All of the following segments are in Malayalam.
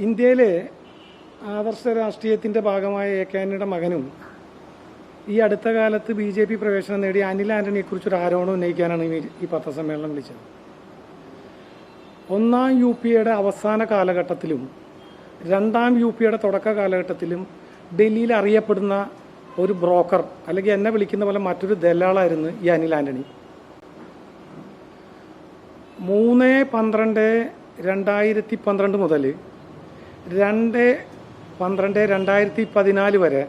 ഇന്ത്യയിലെ ആദർശ രാഷ്ട്രീയത്തിൻ്റെ ഭാഗമായ എ.കെ. ആന്റണിയുടെ മകനും ഈ അടുത്ത കാലത്ത് BJP പ്രവേശനം നേടിയ അനിൽ ആന്റണിയെക്കുറിച്ചൊരു ആരോപണം ഉന്നയിക്കാനാണ് ഈ പത്രസമ്മേളനം വിളിച്ചത്. ഒന്നാം UPA അവസാന കാലഘട്ടത്തിലും രണ്ടാം UPA തുടക്ക കാലഘട്ടത്തിലും ഡൽഹിയിൽ അറിയപ്പെടുന്ന ഒരു ബ്രോക്കർ അല്ലെങ്കിൽ എന്നെ വിളിക്കുന്ന പോലെ മറ്റൊരു ദല്ലാളായിരുന്നു ഈ അനിൽ ആന്റണി. 3/12/2012 മുതൽ 2/12/2014 വരെ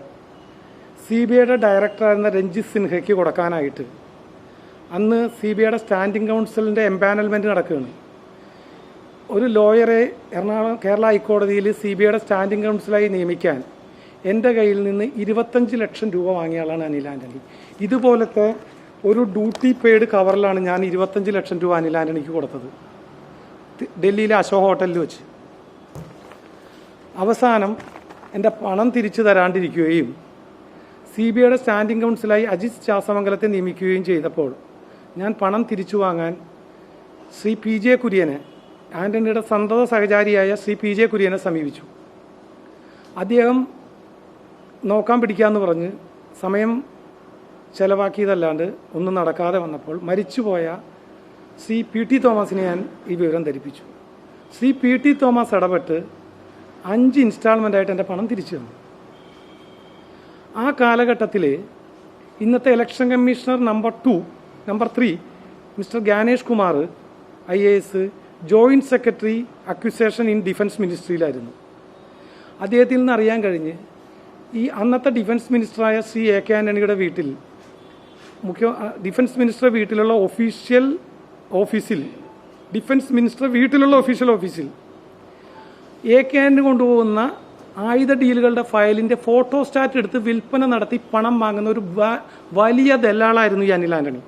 CBI ഡയറക്ടറായിരുന്ന രഞ്ജിത്ത് സിൻഹയ്ക്ക് കൊടുക്കാനായിട്ട് അന്ന് CBI സ്റ്റാൻഡിംഗ് കൗൺസിലിൻ്റെ എംപാനൽമെൻറ്റ് നടക്കുകയാണ്. ഒരു ലോയറെ കേരള ഹൈക്കോടതിയിൽ CBI സ്റ്റാൻഡിംഗ് കൗൺസിലായി നിയമിക്കാൻ എൻ്റെ കയ്യിൽ നിന്ന് 25 ലക്ഷം രൂപ വാങ്ങിയ ആളാണ് അനിൽ ആന്റണി. ഇതുപോലത്തെ ഒരു ഡ്യൂട്ടി പെയ്ഡ് കവറിലാണ് ഞാൻ 25 ലക്ഷം രൂപ അനിൽ ആന്റണിക്ക് കൊടുത്തത്, ഡൽഹിയിലെ അശോക് ഹോട്ടലിൽ വെച്ച്. അവസാനം എൻ്റെ പണം തിരിച്ചു തരാണ്ടിരിക്കുകയും CBI സ്റ്റാൻഡിംഗ് കൗൺസിലായി അജിത് ശാസമംഗലത്തെ നിയമിക്കുകയും ചെയ്തപ്പോൾ ഞാൻ പണം തിരിച്ചു വാങ്ങാൻ ശ്രീ PJ കുര്യനെ, ആന്റണിയുടെ സന്തത സഹചാരിയായ ശ്രീ PJ കുര്യനെ സമീപിച്ചു. അദ്ദേഹം നോക്കാൻ പിടിക്കാമെന്ന് പറഞ്ഞ് സമയം ചെലവാക്കിയതല്ലാണ്ട് ഒന്നും നടക്കാതെ വന്നപ്പോൾ മരിച്ചുപോയ ശ്രീ PT തോമസിനെ ഞാൻ ഈ വിവരം ധരിപ്പിച്ചു. ശ്രീ PT തോമസ് ഇടപെട്ട് 5 ഇൻസ്റ്റാൾമെൻ്റായിട്ട് എൻ്റെ പണം തിരിച്ചു തന്നു. ആ കാലഘട്ടത്തിൽ ഇന്നത്തെ election commissioner number 3 mister Gyanesh Kumar IAS joint secretary acquisition in defence മിനിസ്ട്രിയിലായിരുന്നു. അദ്ദേഹത്തിൽ നിന്ന് അറിയാൻ കഴിഞ്ഞ് ഈ അന്നത്തെ ഡിഫൻസ് മിനിസ്റ്ററായ ശ്രീ A.K. ആന്റണിയുടെ വീട്ടിൽ ഡിഫൻസ് മിനിസ്റ്റർ വീട്ടിലുള്ള ഒഫീഷ്യൽ ഓഫീസിൽ A.K. ആന്റണി കൊണ്ടുപോകുന്ന ആയുധ ഡീലുകളുടെ ഫയലിൻ്റെ ഫോട്ടോസ്റ്റാറ്റ് എടുത്ത് വിൽപ്പന നടത്തി പണം വാങ്ങുന്ന ഒരു വലിയ ദല്ലാളായിരുന്നു ഈ അനിൽ ആന്റണി.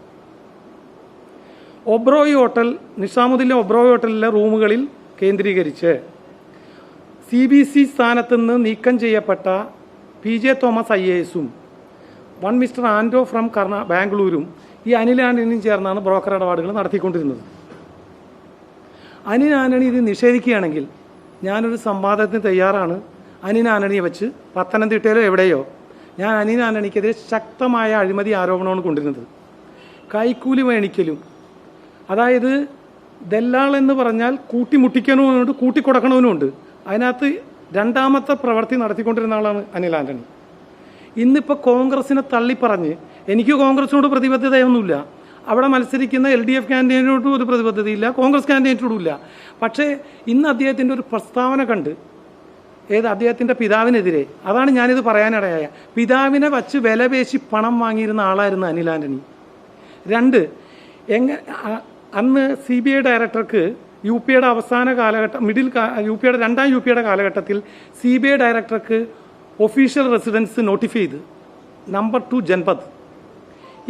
നിസാമുദ്ദീനിലെ ഒബ്രോയ് ഹോട്ടലിലെ റൂമുകളിൽ കേന്ദ്രീകരിച്ച് CBC സ്ഥാനത്ത് നിന്ന് നീക്കം ചെയ്യപ്പെട്ട PJ തോമസ് IASഉം മിസ്റ്റർ ആൻഡോ ഫ്രം ബാംഗ്ലൂരും ഈ അനിൽ ആന്റണിയും ചേർന്നാണ് ബ്രോക്കർ ഇടപാടുകൾ നടത്തിക്കൊണ്ടിരുന്നത്. അനിൽ ആന്റണി ഇത് നിഷേധിക്കുകയാണെങ്കിൽ ഞാനൊരു സംവാദത്തിന് തയ്യാറാണ്. അനിൽ ആന്റണിയെ വെച്ച് പത്തനംതിട്ടയിലോ എവിടെയോ ഞാൻ അനിൽ ആന്റണിക്കെതിരെ ശക്തമായ അഴിമതി ആരോപണമാണ് കൊണ്ടിരുന്നത്. കൈക്കൂലി മേണിക്കലും, അതായത് ദല്ലാൾ എന്ന് പറഞ്ഞാൽ കൂട്ടിമുട്ടിക്കണവനുമുണ്ട്, കൂട്ടിക്കൊടുക്കണവനുമുണ്ട്. അതിനകത്ത് രണ്ടാമത്തെ പ്രവൃത്തി നടത്തിക്കൊണ്ടിരുന്ന ആളാണ് അനിൽ ആന്റണി. ഇന്നിപ്പോൾ കോൺഗ്രസിനെ തള്ളിപ്പറഞ്ഞ്, എനിക്ക് കോൺഗ്രസിനോട് പ്രതിബദ്ധതയൊന്നുമില്ല, അവിടെ മത്സരിക്കുന്ന LDF ക്യാൻഡിഡേറ്റിനോടും ഒരു പ്രതിബദ്ധതയില്ല, കോൺഗ്രസ് ക്യാൻഡിഡേറ്റിനോടും ഇല്ല. പക്ഷേ ഇന്ന് അദ്ദേഹത്തിൻ്റെ ഒരു പ്രസ്താവന കണ്ട് അദ്ദേഹത്തിൻ്റെ പിതാവിനെതിരെ, അതാണ് ഞാനിത് പറയാനിടയായ, പിതാവിനെ വച്ച് വിലപേശി പണം വാങ്ങിയിരുന്ന ആളായിരുന്നു അനിൽ ആന്റണി. 2, അന്ന് CBI ഡയറക്ടർക്ക് UPയുടെ അവസാന കാലഘട്ടം രണ്ടാം UPയുടെ കാലഘട്ടത്തിൽ CBI ഡയറക്ടർക്ക് ഒഫീഷ്യൽ റെസിഡൻസ് നോട്ടിഫൈ ചെയ്ത് നമ്പർ 2 ജൻപദ്.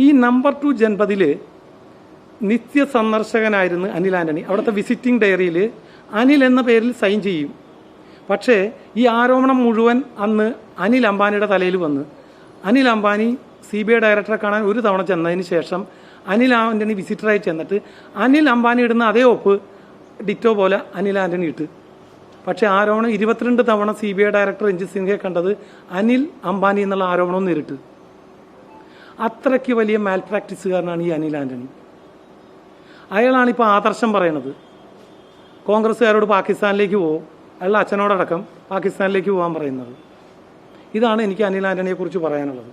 ഈ നമ്പർ 2 ജൻപദിൽ നിത്യ സന്ദർശകനായിരുന്നു അനിൽ ആന്റണി. അവിടുത്തെ വിസിറ്റിംഗ് ഡയറിയിൽ അനിൽ എന്ന പേരിൽ സൈൻ ചെയ്യും. പക്ഷേ ഈ ആരോപണം മുഴുവൻ അന്ന് അനിൽ അംബാനിയുടെ തലയിൽ വന്ന് അനിൽ അംബാനി CBI ഡയറക്ടറെ കാണാൻ ഒരു തവണ ചെന്നതിന് ശേഷം അനിൽ ആന്റണി വിസിറ്ററായി ചെന്നിട്ട് അനിൽ അംബാനി ഇടുന്ന അതേ ഒപ്പ് ഡിറ്റോ പോലെ അനിൽ ആന്റണി ഇട്ട്. പക്ഷേ ആരോപണം 22 തവണ CBI ഡയറക്ടർ രഞ്ജിത്ത് സിൻഹയെ കണ്ടത് അനിൽ അംബാനി എന്നുള്ള ആരോപണം നേരിട്ട്. അത്രയ്ക്ക് വലിയ മാൽ പ്രാക്ടീസുകാരനാണ് ഈ അനിൽ ആന്റണി. അയാളാണിപ്പോൾ ആദർശം പറയണത്. കോൺഗ്രസ്സുകാരോട് പാകിസ്ഥാനിലേക്ക് പോകും, അയാളുടെ അച്ഛനോടടക്കം പാകിസ്ഥാനിലേക്ക് പോകാൻ പറയുന്നത്. ഇതാണ് എനിക്ക് അനിൽ ആന്റണിയെക്കുറിച്ച് പറയാനുള്ളത്.